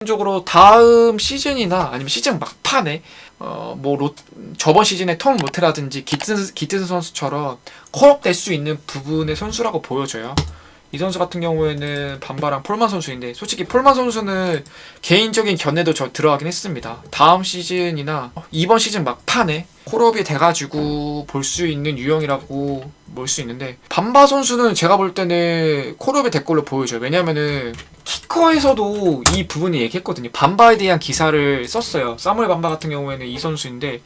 적으로 다음 시즌이나 아니면 시즌 막판에 저번 시즌에 톰 로테라든지 기트슨 선수처럼 콜업될 수 있는 부분의 선수라고 보여져요. 이 선수 같은 경우에는 반바랑 폴만 선수인데, 솔직히 폴만 선수는 개인적인 견해도 들어가긴 했습니다. 다음 시즌이나 이번 시즌 막판에 콜업이 돼가지고 볼 수 있는 유형이라고 볼 수 있는데, 반바 선수는 제가 볼 때는 콜업이 될 걸로 보여져요. 왜냐면은 키커에서도 이 부분을 얘기했거든요. 반바에 대한 기사를 썼어요. 사무엘 반바 같은 경우에는 이 선수인데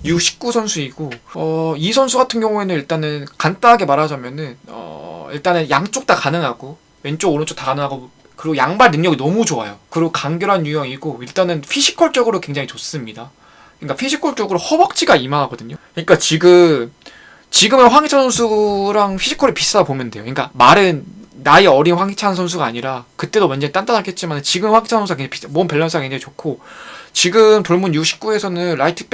U19 선수이고, 이 선수 같은 경우에는 일단은 간단하게 말하자면은 일단은 양쪽 다 가능하고, 왼쪽 오른쪽 다 가능하고, 그리고 양발 능력이 너무 좋아요. 그리고 간결한 유형이고, 일단은 피지컬적으로 굉장히 좋습니다. 그러니까 피지컬적으로 허벅지가 이만하거든요. 그러니까 지금의 황희찬 선수랑 피지컬이 비슷하다 보면 돼요. 그러니까 말은 나이 어린 황희찬 선수가 아니라, 그때도 완전히 단단하겠지만 지금 황희찬 선수가 굉장히 몸 밸런스가 굉장히 좋고, 지금 돌문 U19에서는 라이트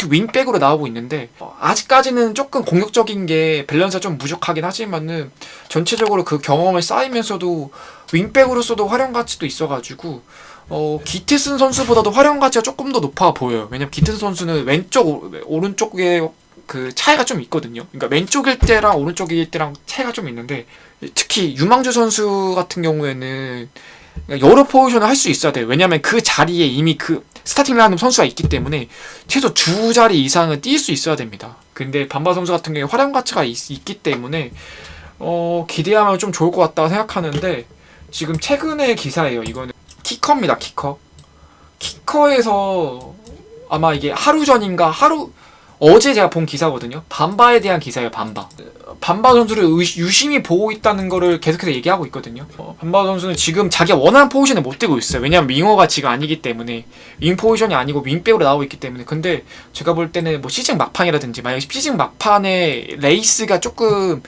윙백으로 나오고 있는데, 아직까지는 조금 공격적인 게 밸런스가 좀 부족하긴 하지만은 전체적으로 그 경험을 쌓이면서도 윙백으로서도 활용 가치도 있어가지고 기트슨 선수보다도 활용 가치가 조금 더 높아 보여요. 왜냐면 기트슨 선수는 왼쪽 오른쪽에 그 차이가 좀 있거든요. 그러니까 왼쪽일 때랑 오른쪽일 때랑 차이가 좀 있는데, 특히 유망주 선수 같은 경우에는 여러 포지션을 할 수 있어야 돼요. 왜냐면 그 자리에 이미 그 스타팅 라인업 선수가 있기 때문에 최소 두 자리 이상은 뛸 수 있어야 됩니다. 근데 반바 선수 같은 경우에 활용 가치가 있기 때문에 기대하면 좀 좋을 것 같다고 생각하는데, 지금 최근의 기사예요. 이거는 키커입니다. 키커에서 아마 이게 하루 전인가 어제 제가 본 기사거든요. 반바에 대한 기사예요. 반바 선수를 유심히 보고 있다는 거를 계속해서 얘기하고 있거든요. 반바 선수는 지금 자기가 원하는 포지션에 못 뛰고 있어요. 왜냐면 윙어가 지금 아니기 때문에, 윙 포지션이 아니고 윙백으로 나오고 있기 때문에. 근데 제가 볼 때는 뭐 시즌 막판이라든지, 만약에 시즌 막판에 레이스가 조금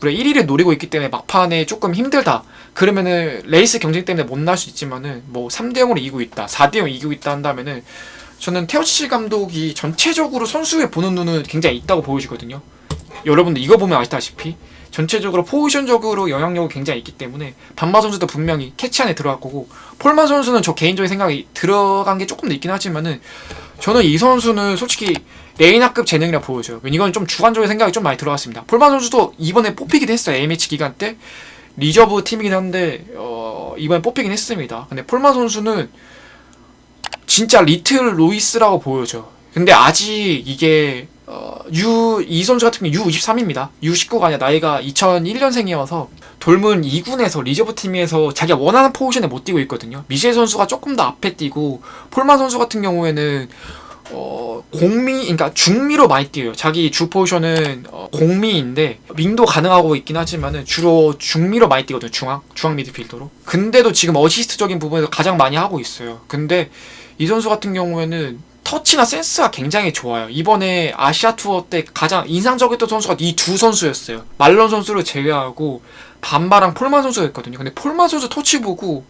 우리가 1위를 노리고 있기 때문에 막판에 조금 힘들다, 그러면은 레이스 경쟁 때문에 못 나올 수 있지만은 뭐 3대0으로 이기고 있다, 4대0 이기고 있다 한다면은 저는 테오치 감독이 전체적으로 선수의 보는 눈은 굉장히 있다고 보여지거든요. 여러분들 이거 보면 아시다시피 전체적으로 포지션적으로 영향력이 굉장히 있기 때문에 반바 선수도 분명히 캐치 안에 들어갈 거고, 폴만 선수는 저 개인적인 생각이 들어간 게 조금 더 있긴 하지만은 저는 이 선수는 솔직히 레이나급 재능이라 보여져요. 이건 좀 주관적인 생각이 좀 많이 들어갔습니다. 폴만 선수도 이번에 뽑히긴 했어요. A매치 기간 때 리저브 팀이긴 한데 이번에 뽑히긴 했습니다. 근데 폴만 선수는 진짜 리틀 로이스라고 보여져. 근데 아직 이게 이 선수 같은 경우 U23입니다. U19가 아니라 나이가 2001년생이어서 돌문 2군에서 리저브 팀에서 자기가 원하는 포지션에 못 뛰고 있거든요. 미셸 선수가 조금 더 앞에 뛰고, 폴만 선수 같은 경우에는 그러니까 중미로 많이 뛰어요. 자기 주 포지션은 공미인데 윙도 가능하고 있긴 하지만은 주로 중미로 많이 뛰거든요. 중앙 미드필더로. 근데도 지금 어시스트적인 부분에서 가장 많이 하고 있어요. 근데 이 선수 같은 경우에는 터치나 센스가 굉장히 좋아요. 이번에 아시아 투어 때 가장 인상적이었던 선수가 이 두 선수였어요. 말런 선수를 제외하고 반바랑 폴만 선수였거든요. 근데 폴만 선수 터치 보고,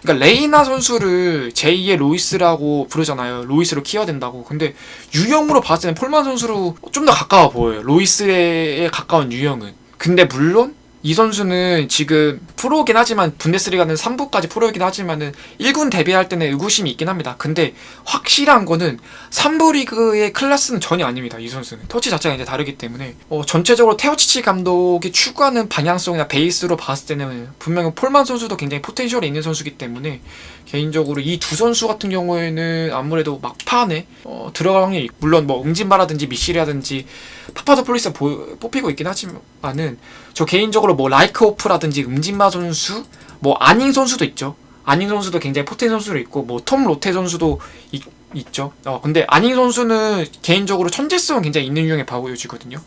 그러니까 레이나 선수를 제2의 로이스라고 부르잖아요. 로이스로 키워야 된다고. 근데 유형으로 봤을 때는 폴만 선수로 좀 더 가까워 보여요. 로이스에 가까운 유형은. 근데 물론 이 선수는 지금 프로긴 하지만, 분데스리가는 3부까지 프로이긴 하지만은 1군 데뷔할 때는 의구심이 있긴 합니다. 근데 확실한 거는 3부 리그의 클래스는 전혀 아닙니다. 이 선수는 터치 자체가 이제 다르기 때문에 전체적으로 테오치치 감독이 추구하는 방향성이나 베이스로 봤을 때는 분명히 폴만 선수도 굉장히 포텐셜이 있는 선수이기 때문에, 개인적으로 이 두 선수 같은 경우에는 아무래도 막판에 들어갈 확률이, 물론 뭐 응진바라든지 미실이라든지 파파도폴리스가 뽑히고 있긴 하지만은, 저 개인적으로 뭐 라이크오프라든지 응진바 선수, 뭐 아닝 선수도 있죠. 아닝 선수도 굉장히 포텐 선수도 있고, 뭐 톰 로테 선수도 있죠. 근데 아닝 선수는 개인적으로 천재성은 굉장히 있는 유형의 보여지거든요.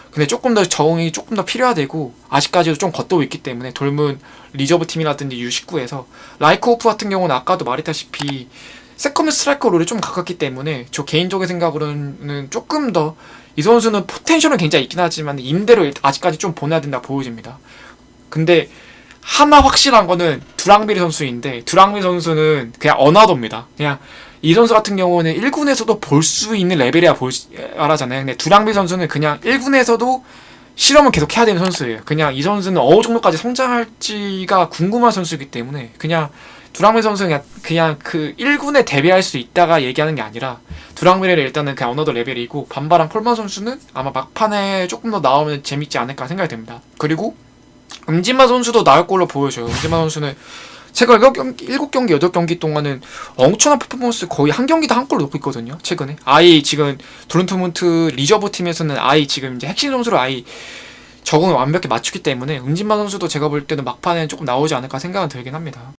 근데 조금 더 적응이 조금 더 필요하되고, 아직까지도 좀 겉도고 있기 때문에 돌문 리저브 팀이라든지 U19에서 라이크오프 같은 경우는 아까도 말했다시피 세컨드 스트라이커 롤에 좀 가깝기 때문에, 저 개인적인 생각으로는 조금 더 이 선수는 포텐셜은 굉장히 있긴 하지만 임대로 아직까지 좀 보내야 된다 보여집니다. 근데 하나 확실한 거는 두랑비리 선수인데, 두랑비리 선수는 그냥 어나더입니다. 그냥 이 선수 같은 경우는 1군에서도 볼 수 있는 레벨이야 말하잖아요. 근데 두랑비리 선수는 그냥 1군에서도 실험을 계속 해야 되는 선수예요. 그냥 이 선수는 어느 정도까지 성장할지가 궁금한 선수이기 때문에 그냥 두랑밀 선수는 그냥 그 1군에 데뷔할 수 있다가 얘기하는 게 아니라 두랑밀은 일단은 그냥 어너더 레벨이고 반바랑 폴만 선수는 아마 막판에 조금 더 나오면 재밌지 않을까 생각이 됩니다. 그리고 음진마 선수도 나올 걸로 보여져요. 음진마 선수는 최근 7경기, 8경기 동안은 엄청난 퍼포먼스 거의 한 경기도 한 골 넣고 있거든요. 최근에. 아이 지금 도론트문트 리저브 팀에서는 아이 지금 이제 핵심 선수로 아이 적응을 완벽히 맞추기 때문에 음진마 선수도 제가 볼 때는 막판에 조금 나오지 않을까 생각은 들긴 합니다.